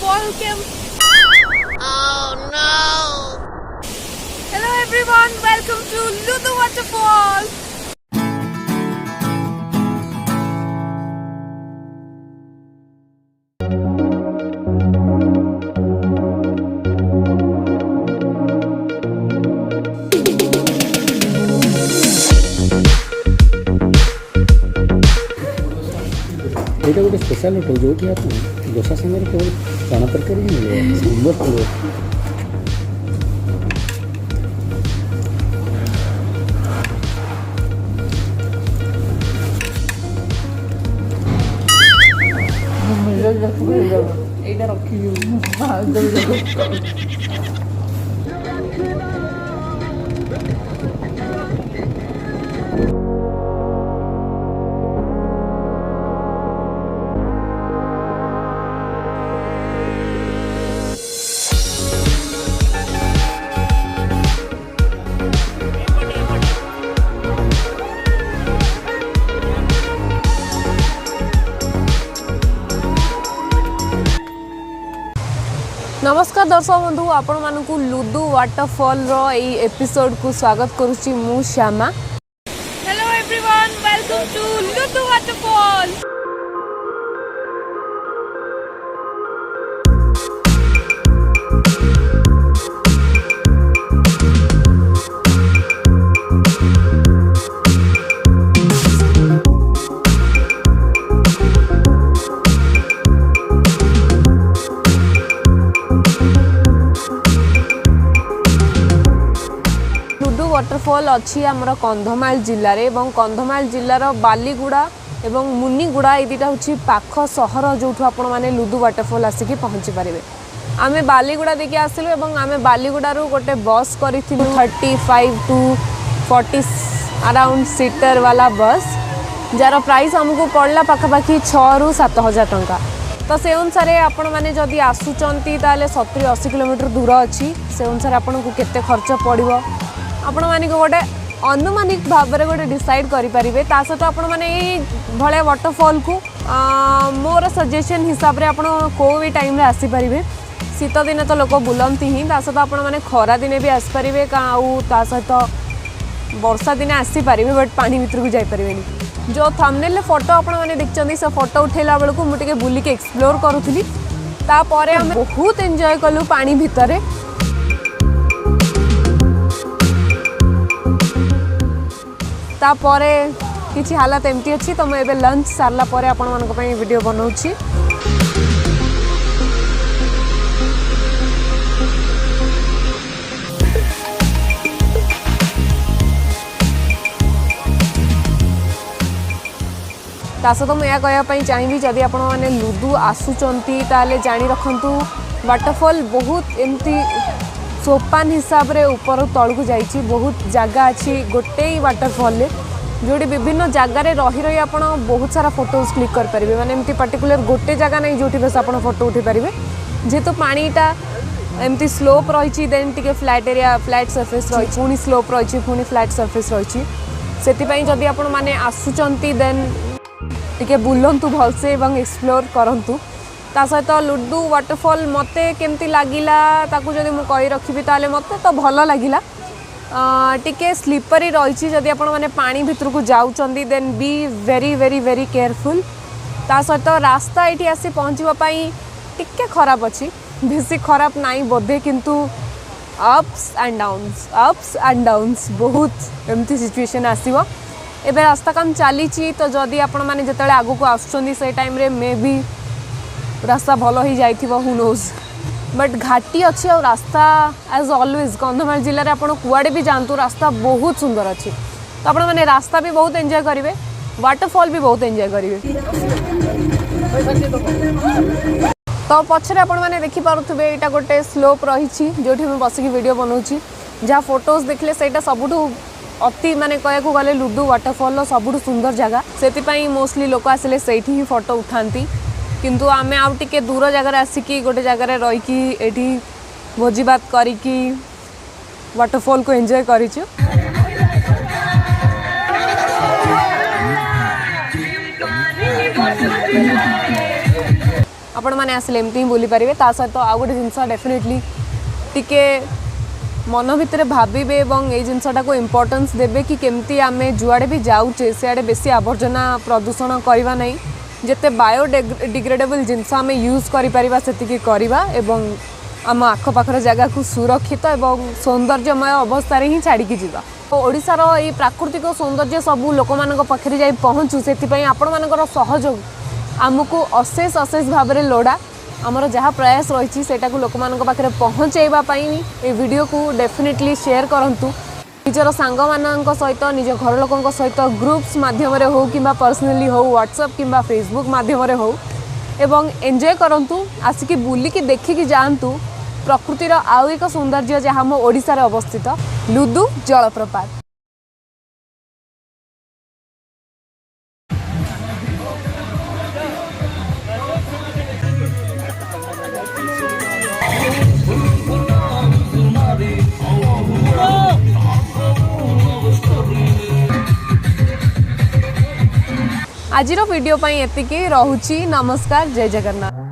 Welcome. Oh no! Hello everyone, welcome to Ludu Waterfall. এটা ଗୋଟେ special hotel ଯୋଉଠି ଆପଣ ଦୋସା ସାଙ୍ଗରେ କେବଳ ଚଣା ତରକାରୀ ହିଁ ମିଳିବ ସମ୍ବଲପୁର। ଏଇଟା ରଖିବି नमस्कार दर्शक बंधु आपण मानकु लुडू वाटरफॉल रो एई एपिसोड को स्वागत करुछि मु Shyama. Hello everyone, welcome to Ludu waterfall. Waterfall अच्छी आमर कंधमाल जिले में कंधमाल जिलार बालीगुड़ा एवं मुनिगुड़ा ये दुटा हूँ पाख सहर जो आपण मैंने लुडू वाटरफॉल आसिक पहुँची पारे। आम बालीगुड़ा देखिए आसलु और आम बालीगुड़ारू गोटे बस करूँ 35 to 40 अराउंड सीटर वाला बस जार प्राइस आमको पड़ला पाखापाखि 6,000 ରୁ 7,000 टंका। तो से अनुसार आपण मैंने जदि आसुचंती ताले 70-80 किलोमीटर दूर अच्छी से अनुसार आपन को केते खर्च पड़िबो आपण मानी को गोटे अनुमानिक भाव में गोटे डिसाइड करें। ता सहित आपण मैंने भाया वाटरफॉल को मोर सजेशन हिसाब से आपण को भी टाइम आसीपारे। शीत दिन तो लोक बुलती ही ता सहित आपण मैंने खरा दिने भी आसपारे ता सहित वर्षा दिने आसीपारे बट पानी भितर को जापारे। जो थंबनेल फोटो आपण मैंने देखते से फोटो उठेला बेलू मुझे बुलिक एक्सप्लोर करूली तापर आम बहुत एंजॉय कलु पानी भितर। तापरे किछि हालत एमती अच्छी तो मैं लंच सारला परे आपण मानक पई वीडियो बनाउछि। तास तो मैं कहवाई चाहिए जदि आपण मैंने लुडू आसुचंती ताले जानी रखंतु वाटरफॉल बहुत एमती सोपान हिसाब रे ऊपर तल को जाइए बहुत जगह अच्छी गोटे ही वाटरफॉल जोड़ी विभिन्न जगार रही आप बहुत सारा फोटोज क्लिक करेंगे माने एमती पर्टिकुलर गोटे जगह नहीं जो बस आप फोटो उठे पारे जेहेतु पानीटा एमती स्लोप रही देन टी फ्लैट एरिया फ्लैट सरफेस रही पुणी स्लोप रही पुणी फ्लैट सरफेस रही से जदि आपण मैंने आसुचंती देन टी बुलंतु भलसे एवं एक्सप्लोर करंतु। ता सहित लुडू वाटरफॉल मते केमती लागिला ताकू जदि मु कहि रखिबी ताले मते तो भल लागिला। टिके स्लीपरी रही जदि आपण माने पानी भितर को जाउचंदी then be very very very careful. ता सहित रास्ता एठी आसी पहुँचवा पाई टिके खराब अच्छी बेसी खराब नाई बोधे किंतु अप्स एंड डाउन्स बहुत एमती सिचुएशन आसीबो। एबे रास्ता काम चली तो जदि आपण माने जतले आगु को आसुचंदी से टाइम रे मे बी रास्ता भल ही जाइथिबो हु नोज बट घाटी अच्छी और रास्ता एज ऑलवेज कंधमाल जिले में आपड़ कुआड़े भी जातु रास्ता बहुत सुंदर अच्छी तो आप मैंने रास्ता भी बहुत एंजॉय करेंगे वाटरफॉल भी बहुत एंजॉय करेंगे। तो पछरे आपण मैंने देखिपे यहाँ गोटे स्लोप रही जो बसिक वीडियो बनाऊँगी जहाँ फोटोज देखले से सबुठू अति माने कहू गले लुडु वाटरफॉल सबुठू सुंदर जगह से मोस्टली लोक आसिले से ही फोटो उठाती किंतु आम आउ टे दूर जगार आसिकी गोटे जगार रही भोजी भात करिकी वाटरफॉल को एंजॉय करिछु। आपण मैंने आसिले एमती ही बुली पारे सहित आउ गोटे जिनस डेफिनेटली टिके मन भितर भावे और ये जिनसटा को इम्पोर्टेंस देवे कि केमती आम जुआड़े भी जाऊे सियाड़े बेसी आवर्जना प्रदूषण करवा नहीं जिते बायोडिग्रेडेबल जिनस आम यूज करी करवा एवं आम आखपाखर जगह को सुरक्षित और सौंदर्यमय अवस्था ही छाड़ी जावा। तो ओडिशार ये प्राकृतिक सौंदर्य सबू लोक मान पाखे जा पहुँचू से आपण मानकर सहयोग आमको अशेष अशेष भाव में लोड़ा आमर जहाँ प्रयास रही है लोक मान पाखे पहुँचाइवाई ये वीडियो को डेफिनेटली शेयर करूँ निजर सांग मान सहित निज घर लोकों सहित ग्रुप्स माध्यम हो कि पर्सनली हो व्हाट्सएप कि फेसबुक माध्यम हो एवं एंजॉय करूँ आसिकी बुलिकी देखिकी जातु प्रकृतिर आउ एक सौंदर्य जहाँ आम ओडिशा रे अवस्थित लुदु जलप्रपात। आजिर वीडियो पई एतिकी रहुची। नमस्कार, जय जगन्नाथ।